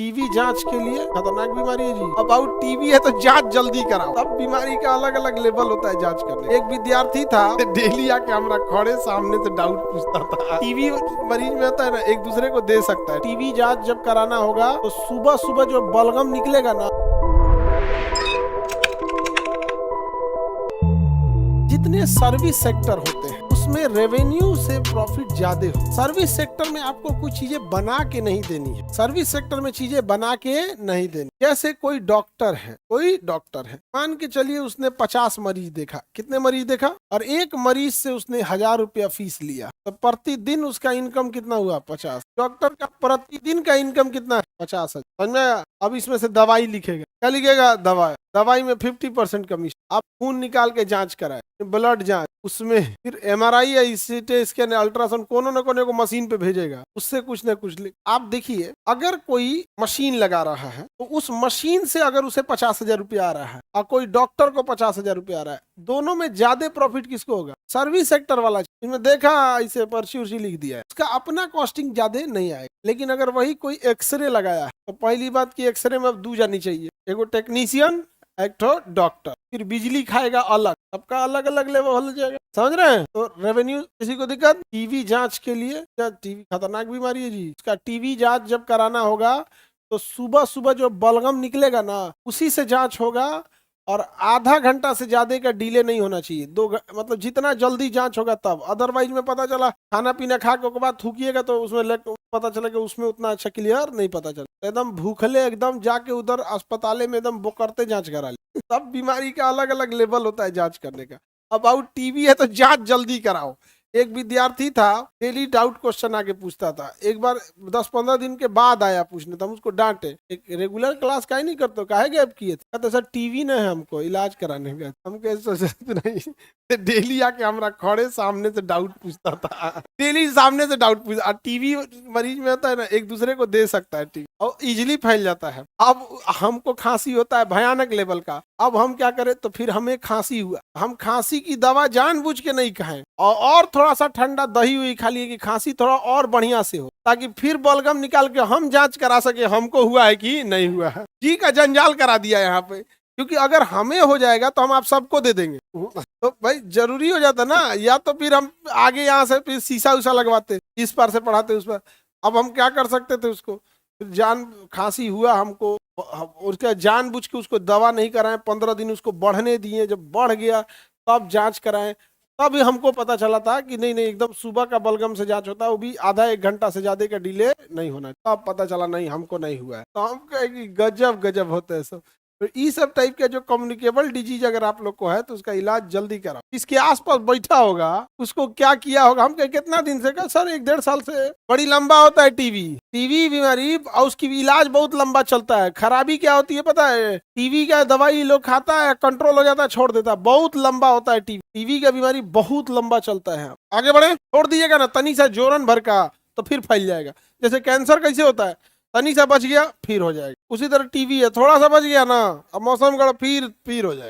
TB जांच के लिए खतरनाक बीमारी है जी। अबाउट टीबी है तो जांच जल्दी कराओ। सब बीमारी का अलग अलग लेवल होता है जांच करने। एक विद्यार्थी था, डेली आके हमारा खड़े सामने से डाउट पूछता था। टीबी मरीज में होता है ना, एक दूसरे को दे सकता है। टीबी जांच जब कराना होगा तो सुबह सुबह जो बलगम निकलेगा ना, जितने सर्विस सेक्टर होते हैं उसमें रेवेन्यू से प्रॉफिट ज्यादा हो। सर्विस सेक्टर में आपको कुछ चीजें बना के नहीं देनी है। सर्विस सेक्टर में चीजें बना के नहीं देनी। जैसे कोई डॉक्टर है, मान के चलिए उसने 50 मरीज देखा। कितने मरीज देखा? और एक मरीज से उसने 1000 रुपया फीस लिया, तो प्रतिदिन उसका इनकम कितना हुआ? 50। डॉक्टर का प्रतिदिन का इनकम कितना है? 50,000। समझ में आया? अब इसमें से दवाई लिखेगा। क्या लिखेगा? दवाई में 50% कमीशन। आप खून निकाल के जांच कराए, ब्लड जांच, उसमें फिर एमआरआई या सीटी स्कैन, अल्ट्रासाउंड, कोने न कोने को मशीन पे भेजेगा, उससे कुछ न कुछ आप देखिए, अगर कोई मशीन लगा रहा है तो उस मशीन से अगर उसे 50,000 रुपया आ रहा है और कोई डॉक्टर को 50,000 रुपया आ रहा है, दोनों में ज्यादा प्रॉफिट किसको होगा? सर्विस सेक्टर वाला। इसमें देखा, इसे पर्ची उर्ची लिख दिया है, उसका अपना कॉस्टिंग ज्यादा नहीं आएगा। लेकिन अगर वही कोई एक्सरे लगाया है तो पहली बात की एक्सरे में अब दू जानी चाहिए, एगो टेक्नीशियन, एक तो डॉक्टर, फिर बिजली खाएगा अलग, सबका अलग अलग लेवल हो जाएगा। समझ रहे हैं? तो रेवेन्यू, किसी को दिक्कत? टीबी जांच के लिए, टीबी खतरनाक बीमारी है जी। इसका टीबी जांच जब कराना होगा तो सुबह सुबह जो बलगम निकलेगा ना, उसी से जांच होगा। और आधा घंटा से ज्यादा का डिले नहीं होना चाहिए। मतलब जितना जल्दी जांच होगा तब। अदरवाइज में पता चला खाना पीना खा के बाद थूकिएगा तो उसमें पता चला कि उसमें उतना अच्छा क्लियर नहीं पता चला। एकदम भूखले एकदम जाके उधर अस्पताल में एकदम बुक करते जांच करा ली। सब बीमारी का अलग अलग लेवल होता है जांच करने का। अबाउट टीबी है तो जांच जल्दी कराओ। एक विद्यार्थी था, डेली डाउट क्वेश्चन आके पूछता था। एक बार 10-15 दिन के बाद आया पूछने, तो हम उसको डांटे, एक रेगुलर क्लास काहे नहीं करते, काहे गैप किए थे? कहते सर टीवी न है, हमको इलाज कराने गए। हम कैसे सोचते नहीं, डेली आके हमारा खड़े सामने से डाउट पूछता था। डेली सामने से डाउट पूछता। टीवी मरीज में होता है ना, एक दूसरे को दे सकता है टीवी, और इजिली फैल जाता है। अब हमको खांसी होता है भयानक लेवल का। अब हम क्या करें? तो फिर हमें खांसी हुआ, हम खांसी की दवा जानबूझ के नहीं खाएं, और थोड़ा सा ठंडा दही हुई खा लिए कि खांसी थोड़ा और बढ़िया से हो, ताकि फिर बलगम निकाल के हम जांच करा सके हमको हुआ है कि नहीं हुआ है। जी का जंजाल करा दिया यहाँ पे, क्योंकि अगर हमें हो जाएगा तो हम आप सबको दे देंगे। तो भाई जरूरी हो जाता ना, या तो फिर हम आगे यहाँ से फिर शीशा उषा लगवाते, इस पार से पढ़ाते उस पर। अब हम क्या कर सकते थे? उसको जान खांसी हुआ हमको, उसका जानबूझ के उसको दवा नहीं कराएं, 15 दिन उसको बढ़ने दिए, जब बढ़ गया तब जांच कराएं। तब हमको पता चला था कि नहीं एकदम सुबह का बलगम से जांच होता है, वो भी आधा 1 घंटा से ज्यादा का डिले नहीं होना है। तब पता चला नहीं हमको नहीं हुआ है। तो हम कहे कि गजब गजब होते हैं सब। तो ये सब टाइप के जो कम्युनिकेबल डिजीज अगर आप लोग को है तो उसका इलाज जल्दी कराओ। इसके आसपास बैठा होगा, उसको क्या किया होगा? हम कहे कितना दिन से? सर 1-1.5 साल से। बड़ी लंबा होता है टीवी बीमारी, और उसकी इलाज बहुत लंबा चलता है। खराबी क्या होती है पता है? टीवी का दवाई लोग खाता है, कंट्रोल हो जाता है, छोड़ देता है, बहुत लंबा होता है टीवी का बीमारी, बहुत लंबा चलता है। आगे बढ़े, छोड़ दीजिएगा ना तनी सा जोरन भर का तो फिर फैल जाएगा। जैसे कैंसर कैसे होता है, तनी सा बच गया फिर हो जाएगा, उसी तरह टीवी है, थोड़ा सा बच गया ना, अब मौसम गड़ा फिर हो जाएगा।